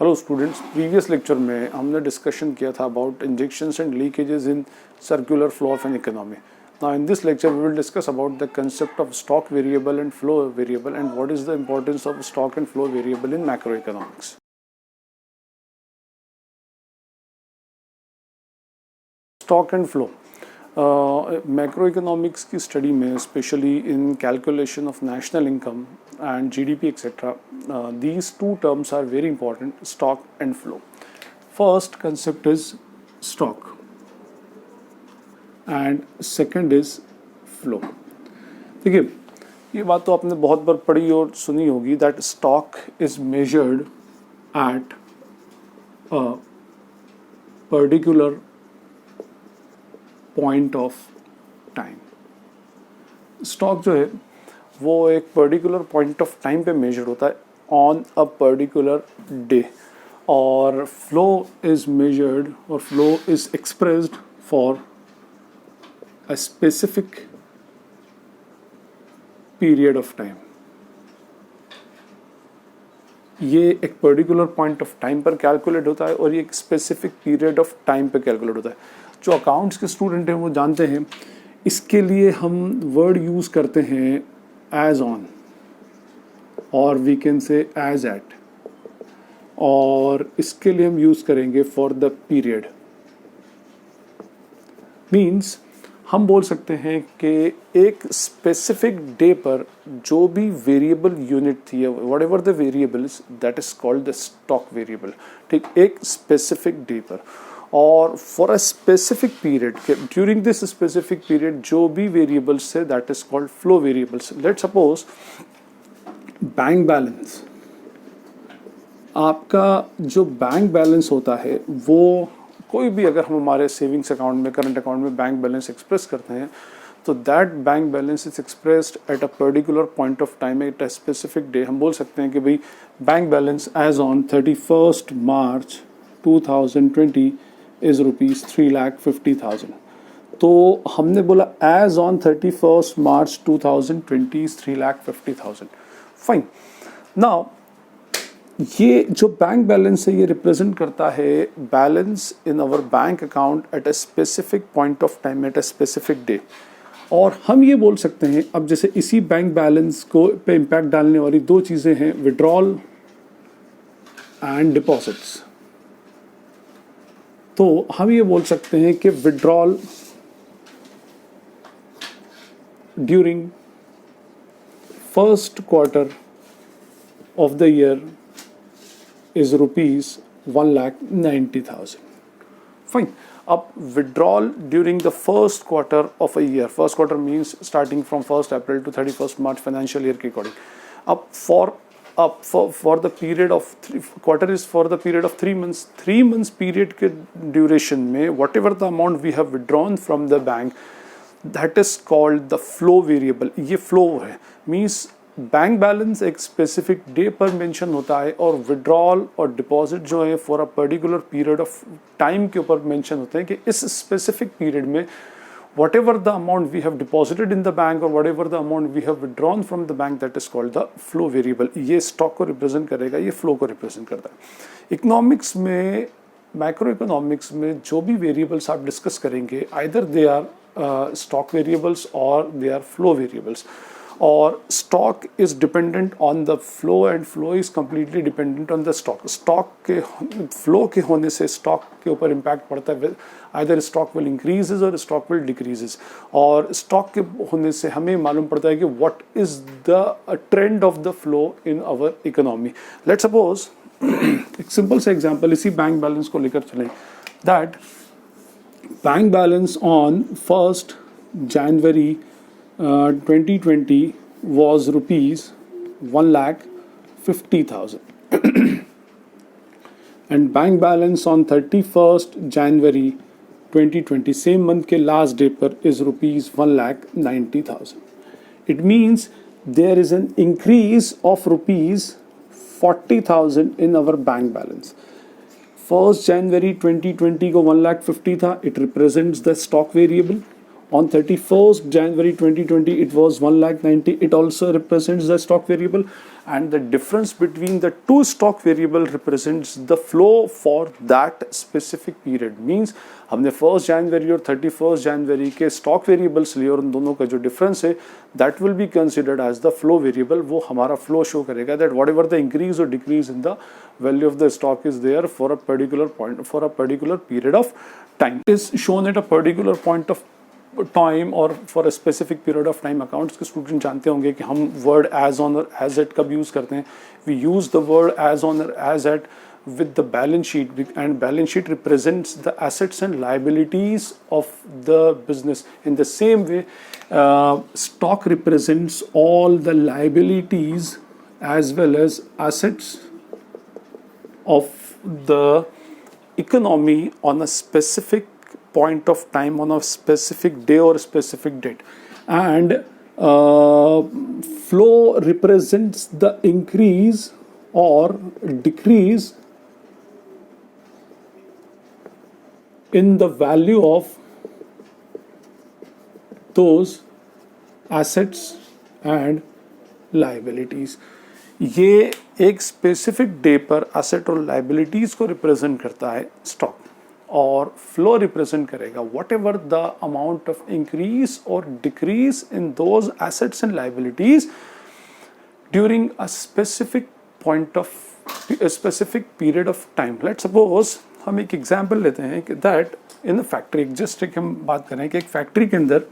Hello students, previous lecture में हमने discussion किया था about injections and leakages in circular flow of an economy. Now in this lecture we will discuss about the concept of stock variable and flow variable and what is the importance of stock and flow variable in macroeconomics. Stock and flow macroeconomics की study में specially in calculation of national income and GDP etc. These two terms are very important, stock and flow. First concept is stock and second is flow. देखिए, ये बात तो आपने बहुत बार पढ़ी और सुनी होगी that stock is measured at a particular point of time. Stock जो है वो एक पर्टिकुलर पॉइंट ऑफ टाइम पे मेजर होता है ऑन अ पर्टिकुलर डे, और फ्लो इज मेजर्ड और flow is expressed for a specific period of time. ये एक पर्टिकुलर पॉइंट ऑफ टाइम पर कैलकुलेट होता है और ये एक स्पेसिफिक पीरियड ऑफ टाइम पे कैलकुलेट होता है. जो अकाउंट्स के स्टूडेंट हैं वो जानते हैं, इसके लिए हम वर्ड यूज़ करते हैं as on, or we can say as at, और इसके लिए हम यूज़ करेंगे for the period. Means हम बोल सकते हैं कि एक स्पेसिफिक डे पर जो भी वेरिएबल यूनिट थी, what ever the variable is, that is called the stock variable. ठीक, एक स्पेसिफिक डे पर और for a specific period, during this specific period जो भी वेरिएबल्स है that is called flow variables. Let suppose bank balance. आपका जो bank balance होता है वो कोई भी, अगर हम हमारे सेविंग्स अकाउंट में, करंट अकाउंट में बैंक बैलेंस एक्सप्रेस करते हैं तो that bank balance is expressed at a particular point of time, at a specific day. हम बोल सकते हैं कि भाई bank balance as on 31st March 2020 is ₹3,50,000. तो हमने बोला as on 31st March 2020 is ₹3,50,000. Fine. Now ये जो बैंक बैलेंस है ये रिप्रेजेंट करता है balance in our bank account eight a specific point of time, at a specific day. और हम ये बोल सकते हैं, अब जैसे इसी बैंक बैलेंस को पे इम्पैक्ट डालने वाली दो चीज़ें हैं, विड्रॉल एंड डिपॉजिट्स. तो हम ये बोल सकते हैं कि withdrawal during first quarter of the year is ₹1,90,000. Fine. अब withdrawal during the first quarter of a year. First quarter means starting from 1st April to 31st March financial year के according. अब for the period of quarter is for the period of 3 months. 3 months period के duration में whatever the amount we have withdrawn from the bank, that is called the flow variable. ये flow है, means bank balance एक specific day पर mention होता है और withdrawal और डिपॉजिट जो है for a particular period of time के ऊपर मेंशन होते हैं कि इस स्पेसिफिक पीरियड में whatever the amount we have deposited in the bank और whatever the amount we have withdrawn from the bank, that is called the flow variable. ये stock को रिप्रेजेंट करेगा, ये फ्लो को represent करता है. Economics में, macro economics में जो भी वेरिएबल्स आप डिस्कस करेंगे, either they are stock variables और दे आर फ्लो वेरिएबल्स. और stock is dependent on the flow and flow is completely dependent on the stock. Stock के फ्लो के होने से स्टॉक के ऊपर इम्पैक्ट पड़ता है, आइदर स्टॉक विल इंक्रीजेज और स्टॉक विल डिक्रीजेज. और स्टॉक के होने से हमें मालूम पड़ता है कि what is the trend of the flow in our economy. Let suppose एक सिंपल सा एग्जांपल इसी बैंक बैलेंस को लेकर चलें, that bank balance on 1st January 2020 was ₹1,50,000 and bank balance on 31st January 2020 same month के last day पर is ₹1,90,000. It means there is an increase of ₹40,000 in our bank balance. 1st January 2020 को 1,50,000 था, it represents the stock variable. On 31st January 2020, it was 1,90,000. It also represents the stock variable, and the difference between the two stock variable represents the flow for that specific period. Means हमने 1st January और 31st January के stock variables लिए और उन दोनों का जो difference है, that will be considered as the flow variable. वो हमारा flow show करेगा that whatever the increase or decrease in the value of the stock is there for a particular point, for a particular period of time, is shown at a particular point of time और for a specific period of time. Accounts के student जानते होंगे कि हम word as on और as at कब use करते हैं. We use the word as on और as at with the balance sheet, and balance sheet represents the assets and liabilities of the business. In the same way, stock represents all the liabilities as well as assets of the economy on a specific point of time, on a specific day or specific date. And flow represents the increase or decrease in the value of those assets and liabilities. ये एक specific day पर asset और liabilities को represent करता है stock, और flow represent करेगा whatever the amount of increase और decrease in those assets and liabilities during a specific point of specific period of time. Let suppose हम एक एग्जाम्पल लेते हैं कि that in a factory, just एक हम बात करें कि एक फैक्ट्री के अंदर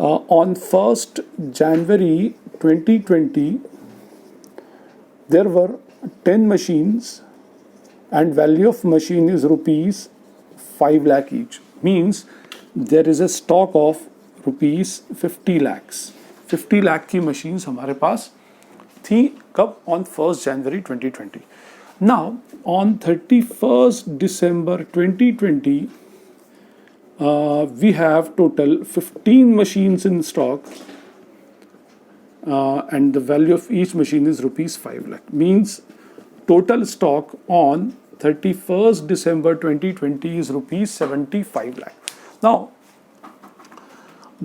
on 1st January 2020 there were 10 machines and value of machine is rupees 5 lakh each. Means there is a stock of rupees 50 lakhs. 50 lakh की machines हमारे पास थी कब? On 1st January 2020. Now on 31st December 2020 we have total 15 machines in stock, and the value of each machine is rupees 5 lakh. Means total stock on 31st December 2020 is rupees 75 lakh. Now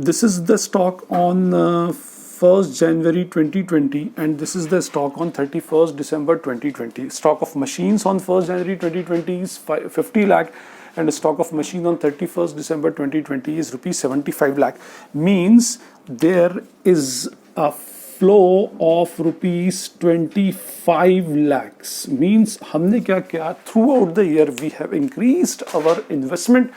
this is the stock on 1st January 2020, and this is the stock on 31st December 2020. Stock of machines on 1st January 2020 is 50 lakh, and the stock of machine on 31st December 2020 is rupees 75 lakh. Means there is a flow of rupees 25 lakhs. Means हमने क्या किया? Throughout the year we have increased our investment,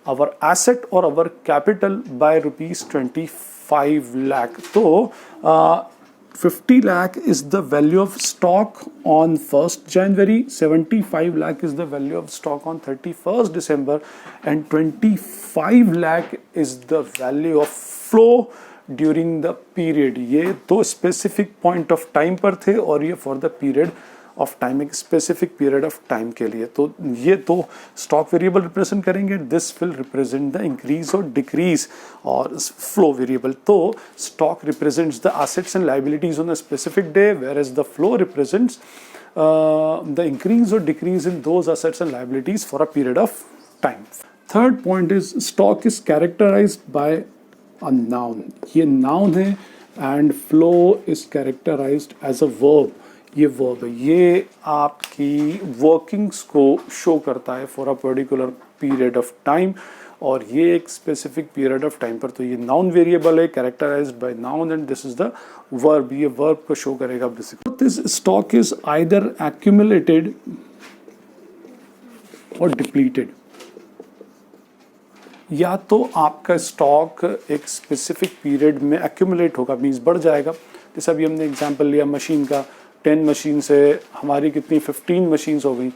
our asset or our capital by rupees 25 lakh. So 50 lakh is the value of stock on 1st January, 75 lakh is the value of stock on 31st December, and 25 lakh is the value of flow during the period. ये दो specific point of time पर थे और ये for the period of time, एक specific period of time के लिए. तो ये तो स्टॉक वेरिएबल रिप्रेजेंट करेंगे. This will represent the increase और डिक्रीज और फ्लो वेरिएबल. तो stock represents the assets and liabilities on a specific day, whereas the flow represents the increase और decrease in those assets and liabilities for a period of time. Third point is stock is characterised bye a noun. ये noun है and flow is characterized as a verb. ये verb है. ये आपकी workings को show करता है for a particular period of time, और ये एक specific period of time पर. तो ये noun variable है, characterized by noun, and this is the verb. ये verb को show करेगा basically. This stock is either accumulated or depleted. या तो आपका स्टॉक एक स्पेसिफिक पीरियड में एक्यूमुलेट होगा, मीन्स बढ़ जाएगा. जैसे अभी हमने एग्जांपल लिया मशीन का, 10 मशीन से हमारी कितनी 15 मशीन्स हो गई,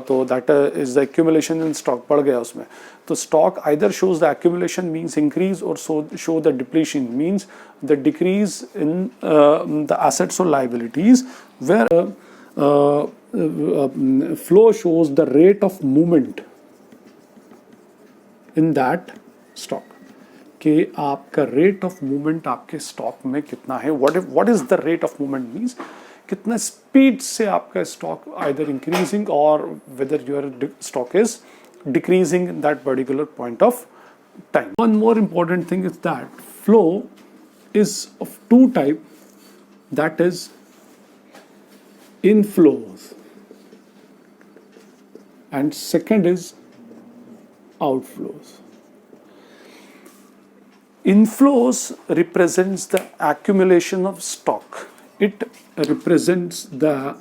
तो that is the accumulation in stock, बढ़ गया उसमें. तो stock either shows the accumulation means increase, और show the depletion means the decrease in the assets और liabilities, where flow shows the rate of movement in that stock, कि आपका rate of movement आपके stock में कितना है. What is the rate of movement means कितना speed से आपका स्टॉक आइदर इंक्रीजिंग और whether your stock is decreasing in that particular point of time. One more important thing is that flow is of two type, that is inflows and second is outflows. Inflows represents the accumulation of stock. It represents the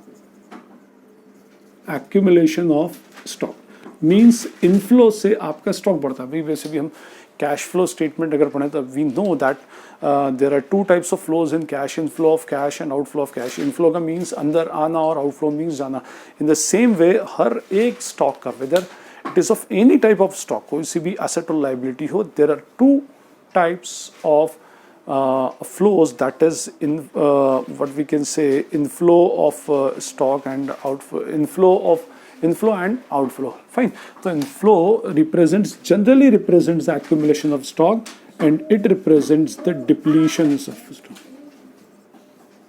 accumulation of stock. Means inflow से आपका stock बढ़ता है. भाई वैसे भी हम cash flow statement अगर पढ़ें तो we know that there are two types of flows in cash: inflow of cash and outflow of cash. Inflow का means अंदर आना और outflow means जाना. In the same way हर एक stock का, whether it is of any type of stock, कोई सी भी asset or liability हो, there are two types of flows, that is in what we can say inflow of stock and outflow, inflow and outflow. Fine. So inflow generally represents the accumulation of stock and it represents the depletions of stock.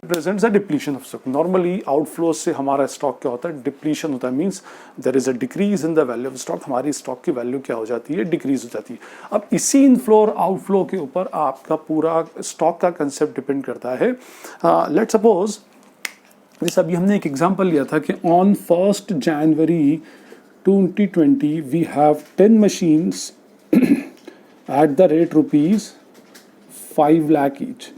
Represents the depletion of stock. Normally outflows से हमारा stock क्या होता है? Depletion होता है. Means there is a decrease in the value of stock. हमारी stock की value क्या हो जाती है? Decrease हो जाती है. अब इसी inflow और outflow के ऊपर आपका पूरा stock का concept depend करता है. Let's suppose जैसे अभी हमने एक एग्जांपल लिया था कि on 1st January 2020 we have 10 machines at the rate rupees 5 lakh each.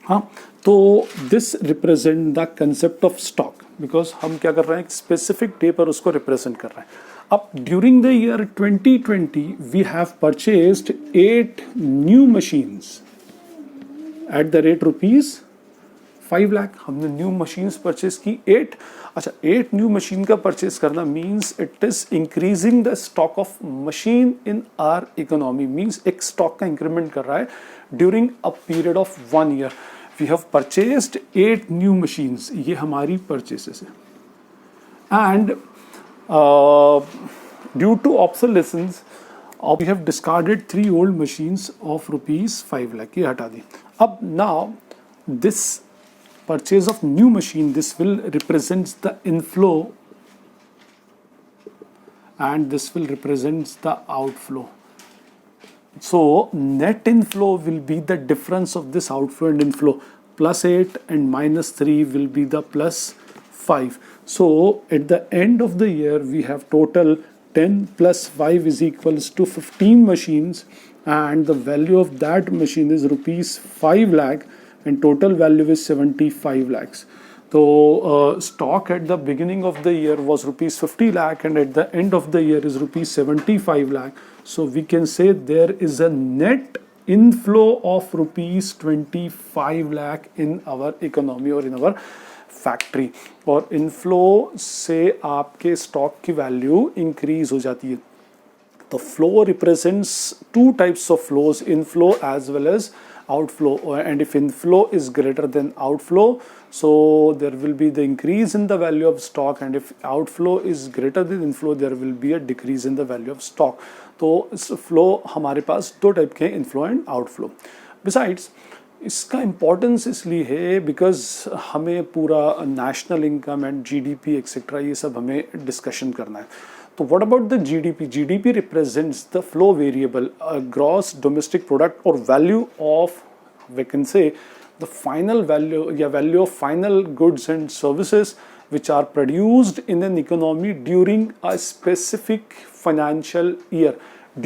हाँ, तो this represent the concept of stock, because हम क्या कर रहे हैं, एक स्पेसिफिक डे पर उसको रिप्रेजेंट कर रहे हैं. अब during the year 2020 we have purchased 8 new machines at the rate rupees 5 lakh. हमने न्यू मशीन्स परचेज की 8. अच्छा, 8 न्यू मशीन का परचेज करना means it is increasing the stock of machine in our economy. Means एक स्टॉक का increment कर रहा है during a period of 1 year. We have purchased 8 new machines. ये हमारी purchases है. And due to obsolescence, we have discarded 3 old machines of rupees 5 lakh. ये हटा दी. अब now this purchase of new machine, this will represent the inflow and this will represent the outflow. So net inflow will be the difference of this outflow and inflow. +8 and -3 will be the +5. So at the end of the year we have total 10 plus 5 is equals to 15 machines, and the value of that machine is rupees 5 lakh and total value is 75 lakhs. So stock at the beginning of the year was rupees 50 lakh and at the end of the year is rupees 75 lakh. So we can say there is a net inflow of rupees 25 lakh in our economy or in our factory. और inflow से आपके stock की value increase हो जाती है. The flow represents two types of flows, inflow as well as outflow. And if inflow is greater than outflow, so there will be the increase in the value of stock, and if outflow is greater than inflow, there will be a decrease in the value of stock. तो इस flow हमारे पास दो type के हैं, inflow and outflow. Besides इसका importance इसलिए है because हमें पूरा national income and GDP etcetera ये सब हमें डिस्कशन करना है. तो what about the GDP? GDP represents the flow variable, gross domestic product और value of, we can say the final value या value of final goods and services which are produced in an economy during a specific financial year.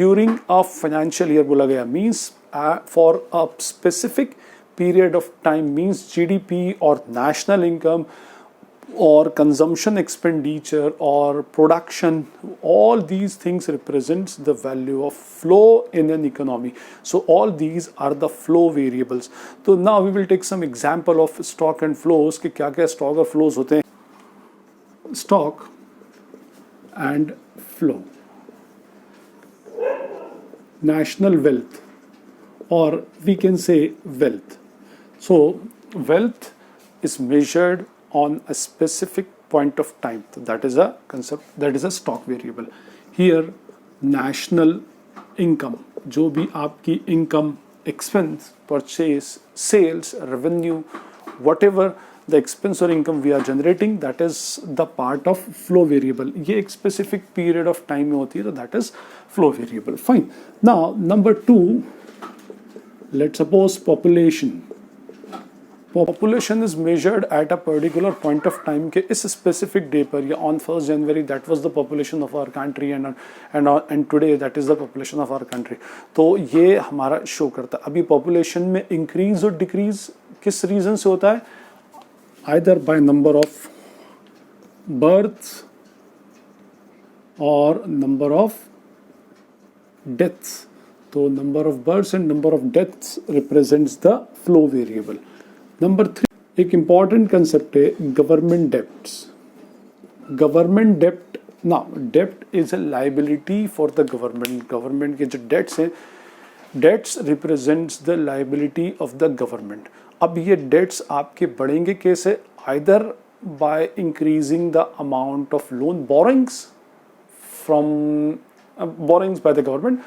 During a financial year बोला गया means for a specific period of time, means GDP or national income or consumption expenditure or production, all these things represents the value of flow in an economy. So all these are the flow variables. So now we will take some example of stock and flows कि क्या क्या stock और flows होते हैं. Stock and flow. National wealth, or we can say wealth. So wealth is measured on a specific point of time. So that is a concept, that is a stock variable. Here national income, जो भी आपकी income, expense, purchase, sales, revenue, whatever the expense और income we are generating, that is the part of flow variable. ये एक specific period of time में होती है, तो that is flow variable. Fine. Now number 2, let's suppose population is measured at a particular point of time के इस specific day पर, या on 1st January that was the population of our country and today that is the population of our country. तो ये हमारा show करता है. अभी population में increase और decrease किस reason से होता है? either by number of births or number of deaths. तो number of births and number of deaths represents the flow variable. Number 3, एक important concept है government debts. Government debt, now debt is a liability for the government. Government के जो debts हैं, debts represents the liability of the government. अब ये debts आपके बढ़ेंगे कैसे? Either by increasing the amount of loan borrowings by the government,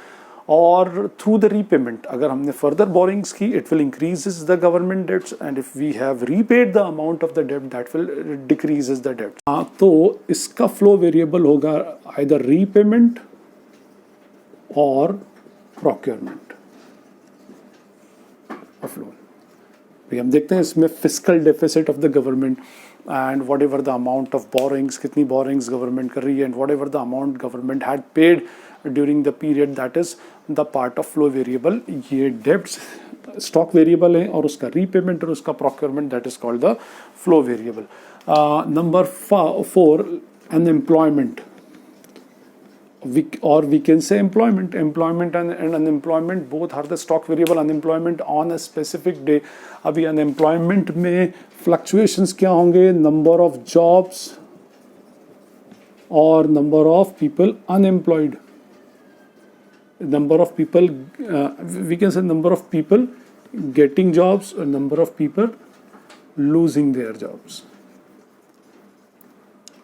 or through the repayment. अगर हमने further borrowings की, it will increases the government debts, and if we have repaid the amount of the debt, that will decreases the debt. तो इसका flow variable होगा either repayment or procurement of loan. हम देखते हैं इसमें fiscal deficit of the government and whatever the amount of borrowings, कितनी borrowings government कर रही है, and whatever the amount government had paid during the period, that is the part of flow variable. ये debts stock variable है, और उसका repayment और उसका procurement, that is called the flow variable. Number 4, unemployment. We can say employment and unemployment both are the stock variable. Unemployment on a specific day. अभी unemployment में fluctuations क्या होंगे? Number of jobs or number of people unemployed. Number of people, we can say number of people getting jobs or number of people losing their jobs.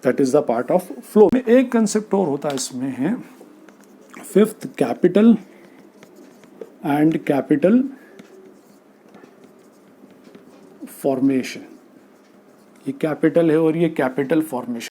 That is the part of flow. एक concept और होता है इसमें है 5th, capital and capital formation. ये capital है और ये कैपिटल फॉर्मेशन.